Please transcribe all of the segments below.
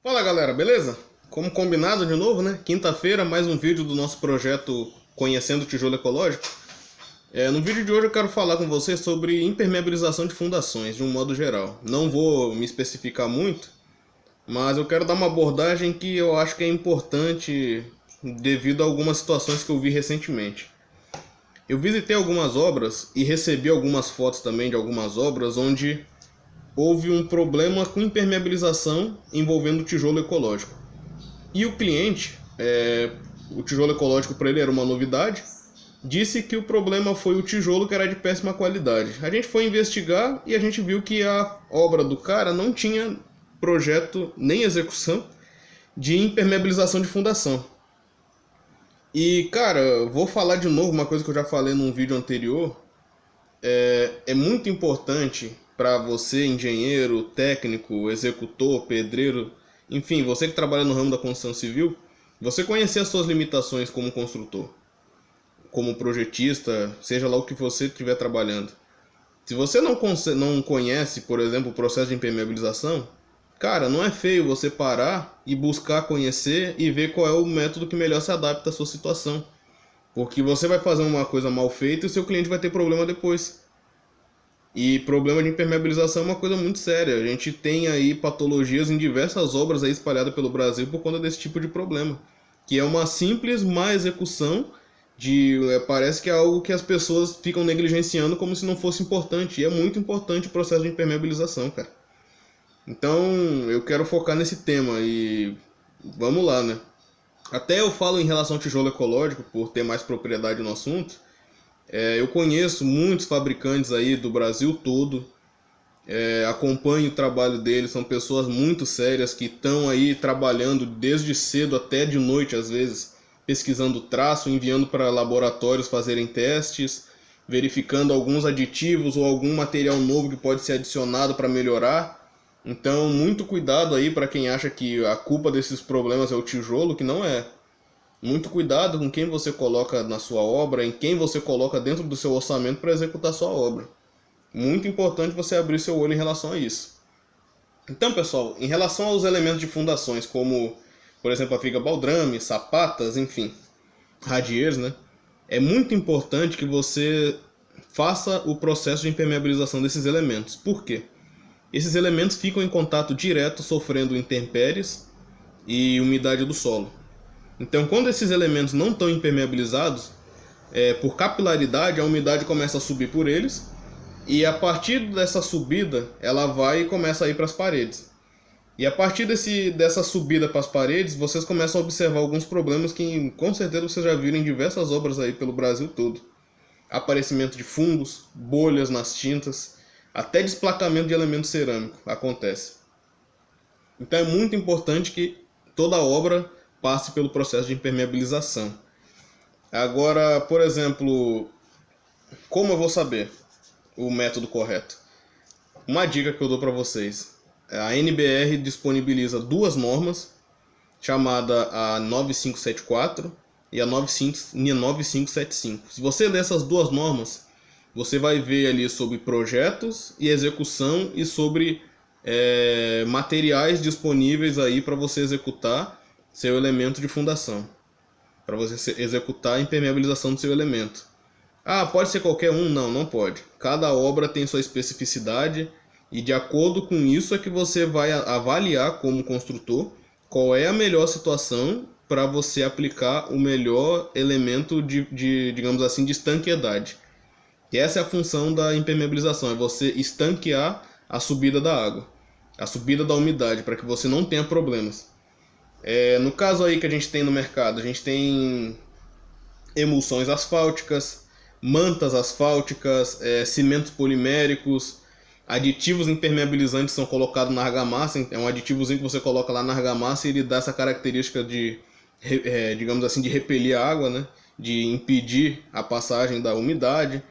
Fala galera, beleza? Como combinado de novo, né? Quinta-feira, mais um vídeo do nosso projeto Conhecendo o Tijolo Ecológico. No vídeo de hoje eu quero falar com vocês sobre impermeabilização de fundações, de um modo geral. Não vou me especificar muito, mas eu quero dar uma abordagem que eu acho que é importante devido a algumas situações que eu vi recentemente. Eu visitei algumas obras e recebi algumas fotos também de algumas obras onde houve um problema com impermeabilização envolvendo o tijolo ecológico. E o cliente, o tijolo ecológico para ele era uma novidade, disse que o problema foi o tijolo que era de péssima qualidade. A gente foi investigar e a gente viu que a obra do cara não tinha projeto nem execução de impermeabilização de fundação. E cara, eu vou falar de novo uma coisa que eu já falei num vídeo anterior. É muito importante para você, engenheiro, técnico, executor, pedreiro, enfim, você que trabalha no ramo da construção civil, você conhecer as suas limitações como construtor, como projetista, seja lá o que você estiver trabalhando. Se você não conhece, por exemplo, o processo de impermeabilização, cara, não é feio você parar e buscar conhecer e ver qual é o método que melhor se adapta à sua situação. Porque você vai fazer uma coisa mal feita e o seu cliente vai ter problema depois. E problema de impermeabilização é uma coisa muito séria. A gente tem aí patologias em diversas obras aí espalhadas pelo Brasil por conta desse tipo de problema. Que é uma simples má execução parece que é algo que as pessoas ficam negligenciando como se não fosse importante. E é muito importante o processo de impermeabilização, cara. Então eu quero focar nesse tema e vamos lá, né? Até eu falo em relação ao tijolo ecológico, por ter mais propriedade no assunto. Eu conheço muitos fabricantes aí do Brasil todo, acompanho o trabalho deles, são pessoas muito sérias que estão aí trabalhando desde cedo até de noite às vezes, pesquisando traço, enviando para laboratórios fazerem testes, verificando alguns aditivos ou algum material novo que pode ser adicionado para melhorar. Então, muito cuidado aí para quem acha que a culpa desses problemas é o tijolo, que não é. Muito cuidado com quem você coloca na sua obra, em quem você coloca dentro do seu orçamento para executar sua obra. Muito importante você abrir seu olho em relação a isso. Então, pessoal, em relação aos elementos de fundações, como, por exemplo, a figa baldrame, sapatas, enfim, radieiros, né? É muito importante que você faça o processo de impermeabilização desses elementos. Por quê? Esses elementos ficam em contato direto, sofrendo intempéries e umidade do solo. Então, quando esses elementos não estão impermeabilizados, por capilaridade, a umidade começa a subir por eles, e a partir dessa subida, ela vai e começa a ir para as paredes. E a partir dessa subida para as paredes, vocês começam a observar alguns problemas que com certeza vocês já viram em diversas obras aí pelo Brasil todo. Aparecimento de fungos, bolhas nas tintas, até desplacamento de elemento cerâmico acontece. Então é muito importante que toda obra passe pelo processo de impermeabilização. Agora, por exemplo, como eu vou saber o método correto? Uma dica que eu dou para vocês. A NBR disponibiliza duas normas, chamada a 9574 e a 9575. Se você ler essas duas normas, você vai ver ali sobre projetos e execução e sobre materiais disponíveis aí para você executar seu elemento de fundação, para você executar a impermeabilização do seu elemento. Ah, pode ser qualquer um? Não, não pode. Cada obra tem sua especificidade e de acordo com isso é que você vai avaliar como construtor qual é a melhor situação para você aplicar o melhor elemento digamos assim, de estanqueidade. E essa é a função da impermeabilização, é você estanquear a subida da água, a subida da umidade, para que você não tenha problemas. No caso aí que a gente tem no mercado, a gente tem emulsões asfálticas, mantas asfálticas, cimentos poliméricos, aditivos impermeabilizantes são colocados na argamassa. É um aditivozinho que você coloca lá na argamassa e ele dá essa característica digamos assim, de repelir a água, né? De impedir a passagem da umidade.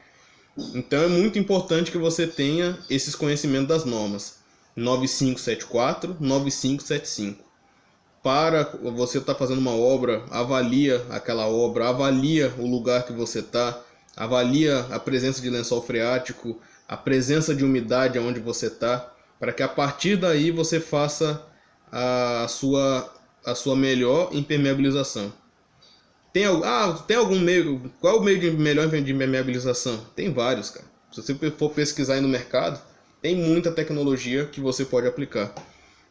Então é muito importante que você tenha esses conhecimentos das normas 9574, 9575. Para você estar fazendo uma obra, avalia aquela obra, avalia o lugar que você está, avalia a presença de lençol freático, a presença de umidade onde você está, para que a partir daí você faça a sua melhor impermeabilização. Tem algum meio? Qual é o meio de melhor de impermeabilização? Tem vários, cara. Se você for pesquisar aí no mercado, tem muita tecnologia que você pode aplicar.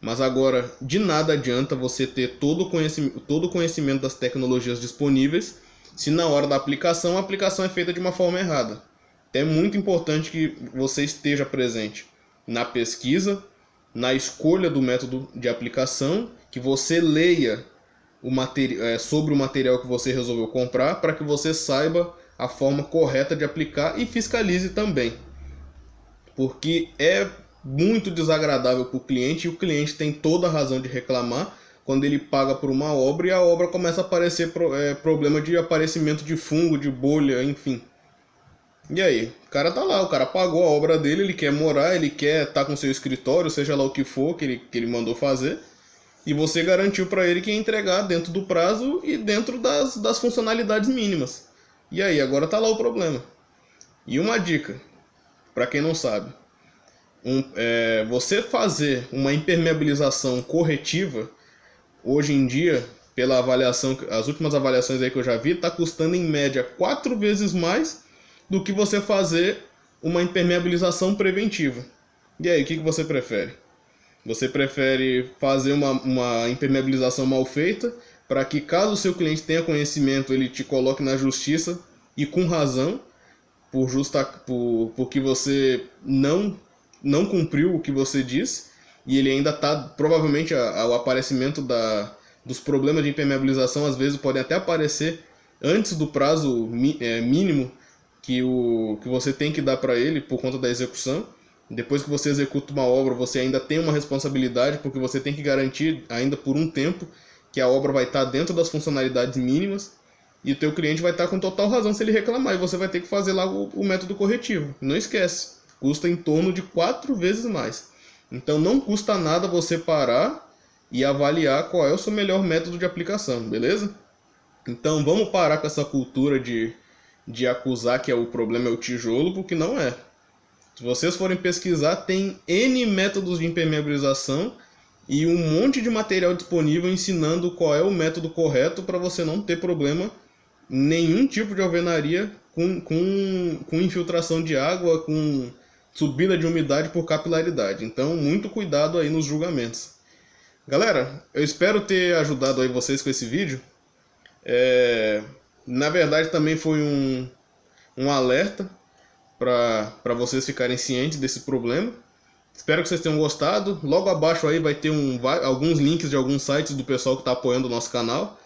Mas agora, de nada adianta você ter todo o conhecimento das tecnologias disponíveis se na hora da aplicação, a aplicação é feita de uma forma errada. Então é muito importante que você esteja presente na pesquisa, na escolha do método de aplicação, que você leia sobre o material que você resolveu comprar, para que você saiba a forma correta de aplicar e fiscalize também. Porque é muito desagradável para o cliente, e o cliente tem toda a razão de reclamar quando ele paga por uma obra e a obra começa a aparecer problema de aparecimento de fungo, de bolha, enfim. E aí, o cara tá lá, o cara pagou a obra dele, ele quer morar, ele quer estar com seu escritório, seja lá o que for que ele mandou fazer, e você garantiu para ele que ia entregar dentro do prazo e dentro das funcionalidades mínimas. E aí, agora tá lá o problema. E uma dica, para quem não sabe, você fazer uma impermeabilização corretiva, hoje em dia, pela avaliação, as últimas avaliações aí que eu já vi, está custando em média 4 vezes mais do que você fazer uma impermeabilização preventiva. E aí, o que você prefere? Você prefere fazer uma impermeabilização mal feita, para que caso o seu cliente tenha conhecimento, ele te coloque na justiça, e com razão, porque você não cumpriu o que você disse, e ele ainda está, provavelmente, o aparecimento dos problemas de impermeabilização, às vezes, podem até aparecer antes do prazo mínimo que você tem que dar para ele por conta da execução. Depois que você executa uma obra, você ainda tem uma responsabilidade, porque você tem que garantir ainda por um tempo que a obra vai estar dentro das funcionalidades mínimas, e o teu cliente vai estar com total razão se ele reclamar, e você vai ter que fazer lá o método corretivo. Não esquece, custa em torno de 4 vezes mais. Então não custa nada você parar e avaliar qual é o seu melhor método de aplicação, beleza? Então vamos parar com essa cultura de acusar que o problema é o tijolo, porque não é. Se vocês forem pesquisar, tem N métodos de impermeabilização e um monte de material disponível ensinando qual é o método correto para você não ter problema nenhum tipo de alvenaria com infiltração de água, com subida de umidade por capilaridade. Então, muito cuidado aí nos julgamentos. Galera, eu espero ter ajudado aí vocês com esse vídeo. Na verdade, também foi um alerta para vocês ficarem cientes desse problema. Espero que vocês tenham gostado. Logo abaixo aí vai ter alguns links de alguns sites do pessoal que está apoiando o nosso canal.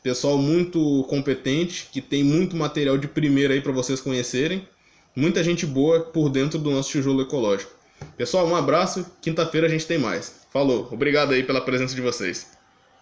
Pessoal muito competente, que tem muito material de primeira aí para vocês conhecerem. Muita gente boa por dentro do nosso tijolo ecológico. Pessoal, um abraço. Quinta-feira a gente tem mais. Falou. Obrigado aí pela presença de vocês.